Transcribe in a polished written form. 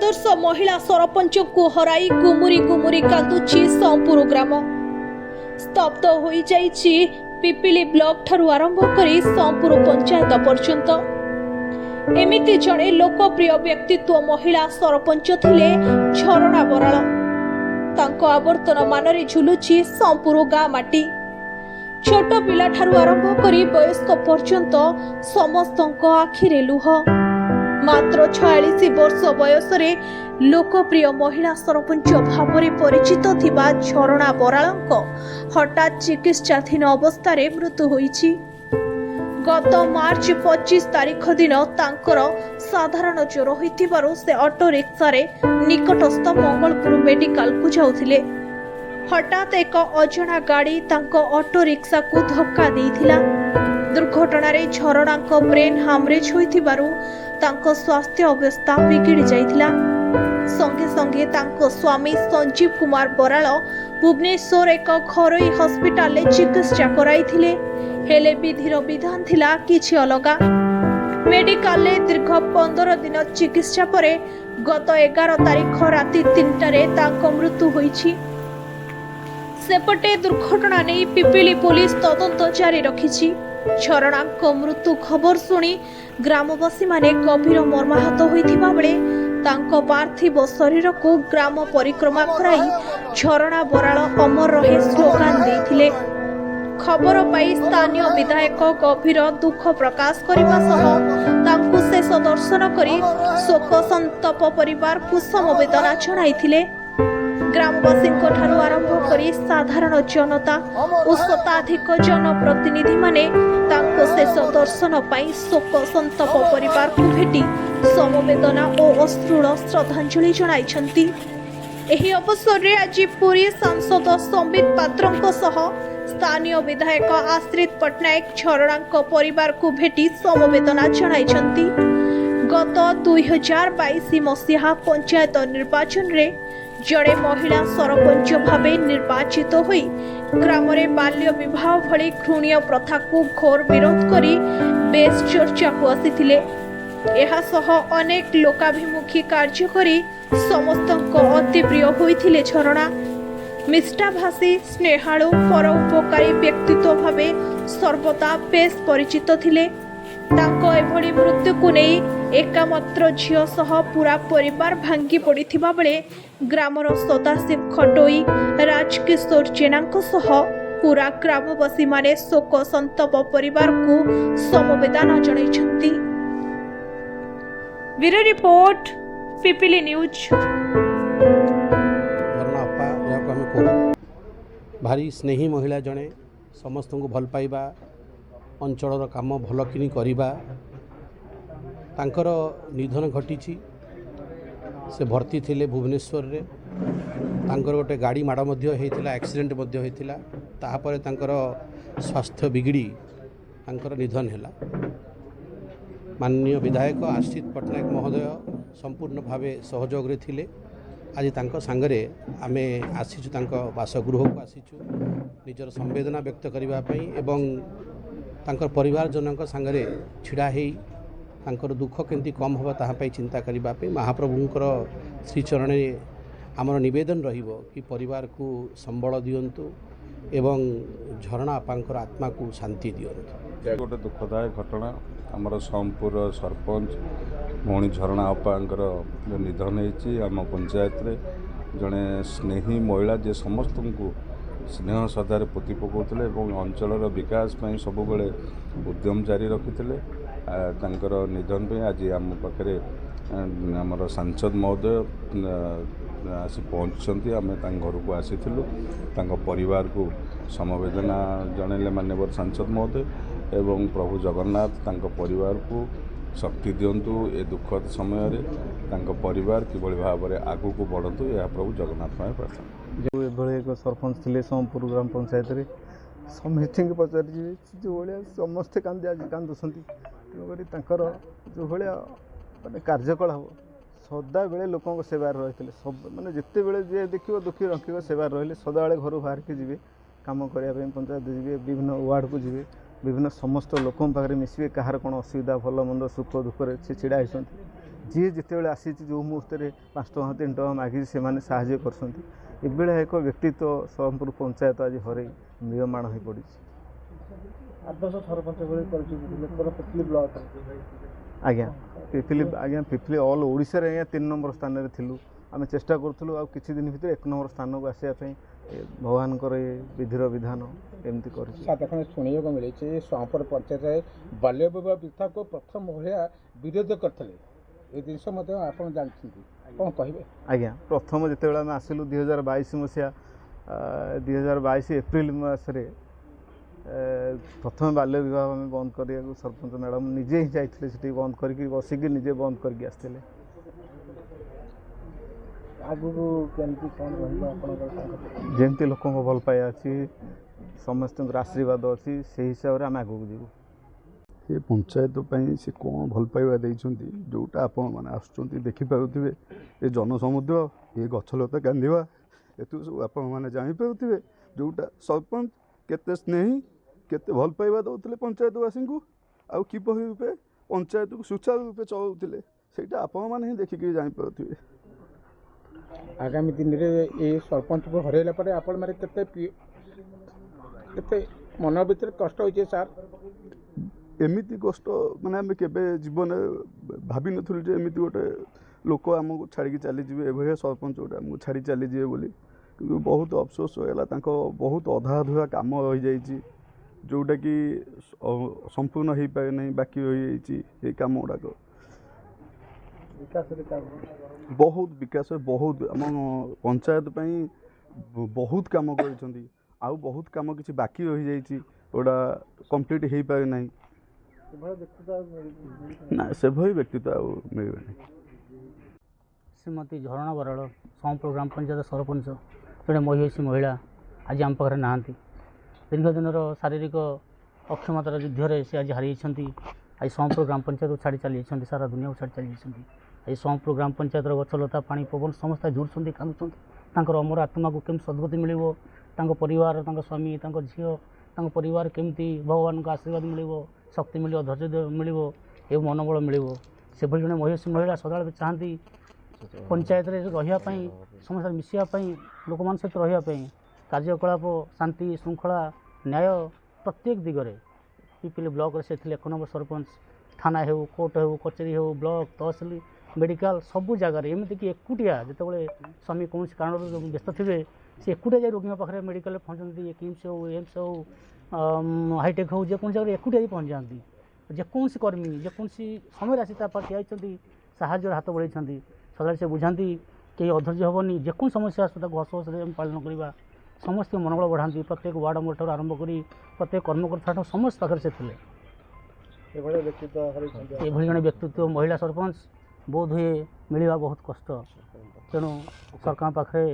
आदर्श महिला सरपंच को हराई गुमुरी गुमुरी कांदुची संपूर ग्राम। स्तब्ध हो जाइछि पिपिली ब्लॉक ठारू आरंभ करी संपूर पंचायत पर्यंत। एमिति जड़े लोकप्रिय व्यक्तित्व महिला सरपंच थिले झरणा बराळ। तांको आवर्तन मानरे झुलुछि संपूर गाँ माटी। छोट पिला ठारू आरंभ करी वयस्क पर्यंत समस्तଙ୍କ आखिरे लुह। मात्र 46 वर्ष बयस लोकप्रिय महिला सरपंच भाव परिचित थिबा झरणा बराळଙ୍କ हठात चिकित्साधीन अवस्था मृत्यु होईछि। गत मार्च 25 तारिख दिन तांकर साधारण ज्वर होइथिबारु से ऑटो रिक्शा रे निकटस्थ मंगलपुर मेडिकल को जाउथिले। हठात एक अजଣା गाड़ी तांको ऑटो रिक्शा को धक्का देइथिला। दुर्घटना रे झरणाଙ୍କ ब्रेन हामरेज होइथिबारु तांको स्वास्थ्य अवस्था बिगिड़ी जाइथिला। संगे संगे तांको स्वामी संजीव कुमार बराळ भुवनेश्वर एक घरोई हॉस्पिटल ले चिकित्सा कराइथिले। हेले विधिर विधान थिला किछि अलगा। मेडिकल ले दीर्घ 15 दिन चिकित्सा परे गत 11 तारिख राति 3 रे तांको मृत्यु होईछि। सेपटे दुर्घटना नहीं पिपिली पुलिस तदंत जारी रखिछि। झरणाଙ୍କ मृत्यु खबर शुणी ग्रामवासी माने गभीर मर्माहत होइथिबा बेले तांको पार्थिव शरीर को ग्राम परिक्रमा कराई झरणा बराळ अमर रहे स्लोगान देथिले। खबर पाई स्थानीय विधायक गभीर दुख प्रकाश करबा सह तांको शेष दर्शन करी शोक संतप परिवार को समवेदना जणाइथिले। ग्रामवासी आरंभ करी साधारण जनता और शताधिक जनप्रतिनिधि माने तांको शेष दर्शन पाई शोक संतप परिवार को भेटी समवेदना और अश्रुल श्रद्धांजलि जणाइछंती। एही अवसर रे आज पुरी सांसद संबित पात्रଙ୍କ सह स्थानीय विधायक आश्रित पटनायक झरणाଙ୍କ परिवार को भेटी समवेदना जणाइछंती। गत 2022 मसीहा पंचायत निर्वाचन रे जड़े महिला सरपंच भावे निर्वाचित होई ग्राम रे बाल्य विवाह भली घृण्य प्रथा को घोर विरोध करी बेस चर्चा को आसीथिले। एहा सह अनेक लोकाभिमुखी कार्य करी समस्तଙ୍କ अति प्रिय होइथिले। झरणा मिष्टाभाषी स्नेहाळु परोपकारी व्यक्तित्व भावे सर्वदा बेस परिचित थिले। तांको एभली मृत्यु को नहीं एकामात्र झियो सह पूरा परिवार भांगी पड़िथिबा बेले ग्रामर सदाशिव खटोई राजकिशोर जेनाଙ୍କ सह पूरा ग्रामवासी माने शोक संतप परिवार को समवेदना जणाइछंती। Bureau report Pipili news. भारी स्नेही महिला जड़े समस्त को भल पाइबा अंचल काम भल कि करवा तांकर निधन घटी। से भर्ती थिले भुवनेश्वर रे तांकर गोटे गाड़ी माड़ एक्सीडेंट होता तापर तांकर स्वास्थ्य बिगिड़ी तांकर निधन है। माननीय विधायक आश्रित पटनायक महोदय संपूर्ण भावे सहयोग थिले। आज तांको सांगरे आमे आसीचु तांको बासगृह को आसीचु निजर संवेदना व्यक्त करबा पई एवं तांकर परिवार जनक सांगरे छिड़ा हेई तांकर दुख केंती कम होबा ताहा पई चिंता करबा पे महाप्रभुंकर श्री चरणे आमर निवेदन रहिबो कि परिवार को संबल दियंतु एवं झरणा आपांकर आत्मा को शांति दियंतु। गोटे दुखदायक घटना आमर सोमपुर सरपंच भौणी झरणा आपांकर निधन होइछि। आम पंचायत रे जड़े स्नेही महिला जे समस्त को स्नेह श्रद्धार पोती पकाउଥିଲେ ଏବଂ ଅଞ୍ଚଳର विकास ସବୁବେଳେ उद्यम जारी रखिଥିଲେ। तांकर निधन पे आज आम पाखे आमर सांसद महोदय आसी पहुँचती। आम घर को आसीलु परिवार को समवेदना जनइले माननीय सांसद महोदय एवं प्रभु जगन्नाथ परिवार को शक्ति दिंतु। ए दुखद समय परिवार किभली भाव में आगू को बढ़तु यह प्रभु जगन्नाथ में प्रार्थना। जो एभली एक सरपंच थे सोमपुर ग्राम पंचायत रे समस्त पचारि जो भाया समस्ते कांदी आज कांदुंट तेणुक जो भाया मानने कार्यकलाप सदा बेले लोक सेवार रही सब मानने जिते बड़े जे देखो दुखी रखिक सेवार रही सदा बेले घर बाहर के जी कम करने पंचायत जी विभिन्न वार्ड को जी विभिन्न समस्त लोक पाखे मिसवे कहार कौन असुविधा भल मंद सुख दुख से छिड़ा होती जी जितेबाला आसी जो मुहूर्त 5 टଙ୍କା 3 ଟଙ୍କା मागी से साहाଯ୍य करछंती एबेला एक व्यक्तित्व सोमपुर पंचायत आज हरे म्रियमाण हो पड़ी। आदर्श सरपंच पिपली ब्लॉक आज्ञा पिपली ऑल ओडिशा रे 3 नंबर स्थान रे थिलु आम चेष्टा करूँ आ किछि दिन भीतर 1 नंबर स्थान को आसिया भगवान विधिर विधान एमती कर शुणा को मिली सोमपुर पंचायत बाल्य विवाह प्रथा को प्रथम महिला विरोध करते ये जिन आप जानते कौन कहे। आज्ञा प्रथम जिते आम आसलु 2022 मसीहा 2022 एप्रिल मसरे प्रथम बाल्य विवाह आम बंद करा सरपंच मैडम निजे ही जाते बंद करके बसिक निजे बंद करके आसते जमती लोक भल पाया अच्छी समस्त आशीर्वाद अच्छी से हिसाब से आम आगे जीव ये पंचायत से कौन भल पाइबा देइछंती जोटा आपण माने आसुचंती देखि पाउथिबे ये जनसमुद्र ये गछलता कांदिबा एतु सब आपण माने जानि पाउथिबे जोटा सरपंच केते स्नेही केते भल पाइबा दउतले पंचायतवासी को आउ किपरि रूपे पंचायत को सुचारू रूपे चलाउतले सेटा आपण माने ही देखि के जानि पाउथिबे। आगामी दिन में ये सरपंच को हरैला पर आपण मारे केते मन भीतर कष्ट होइछे सर एमिति कष्ट माने आम केबे जीवन भाभी नथुलु जे एमिति गोटे लोक आमको छाड़ी चली जी एभलिया सरपंच गोटे आमको छाड़ी चली जी बोली किंतु बहुत अफसोस होगा बहुत अधा अधुआ काम हो जाइए जोटा कि संपूर्ण हो पाए नहीं बाकी हो ये काम गुड़ाक बहुत विकास बहुत आम पंचायत बहुत काम कर बहुत काम किसी बाकी हो जाइए कंप्लीट हो पाए ना ना से भाई व्यक्तित्व मिले श्रीमती झरणा बराड़ सोमपुर ग्राम पंचायत सरपंच जोड़े महिषी महिला आज आम पाखे ना दीर्घ दिन शारीरिक अक्षमतार युद्ध से आज हारी आज सोमपुर ग्राम पंचायत छाड़ी चली सारा दुनिया को छाड़ी चली आज सोमपुर ग्राम पंचायत गछलता पानी पवन समस्त झुड़ुंट कांदुंट अमर आत्मा को केम सद्गति मिल परिवार स्वामी झील परिवार केमती भगवान का आशीर्वाद मिल शक्ति मिल धैर्य मिल मनोबल मिल से जड़े महिषी महिला सदा चाहती पंचायत रही समस्त मिसापी लोक मान सहित रही कार्यकलाप शांति श्रृंखला न्याय प्रत्येक दिगरे पिपली ब्लॉक से 1 नंबर सरपंच थाना हो कोर्ट हो कचेरी हो ब्लॉक तहसिल मेडिकल सबू जगार एमती कि एकुटिया जितेबाला स्वामी कौन कारण व्यस्त थे से एकुटिया जाए रोगी पाखे मेडिकल पहुँचती किम्स हो एम्स हो हाईटेक हो जेको जगह एकुटिया पहुँच जाती जेकोसी कर्मी जेकोसी समय आसी ठिया साहाଯ୍य हाथ बढ़ाई सदा से बुझाती कहीं अधैर्य हेनी जेको समस्या आस हस हस पालन करवा समस्त मनोबल बढ़ाती प्रत्येक वार्ड मेंबर ठार आरंभ कर प्रत्येक कर्मकर्ता समस्त पाखे से थे जड़े व्यक्तित्व महिला सरपंच बोध हुए मिलवा बहुत कष्ट तेणु सरकार पाखे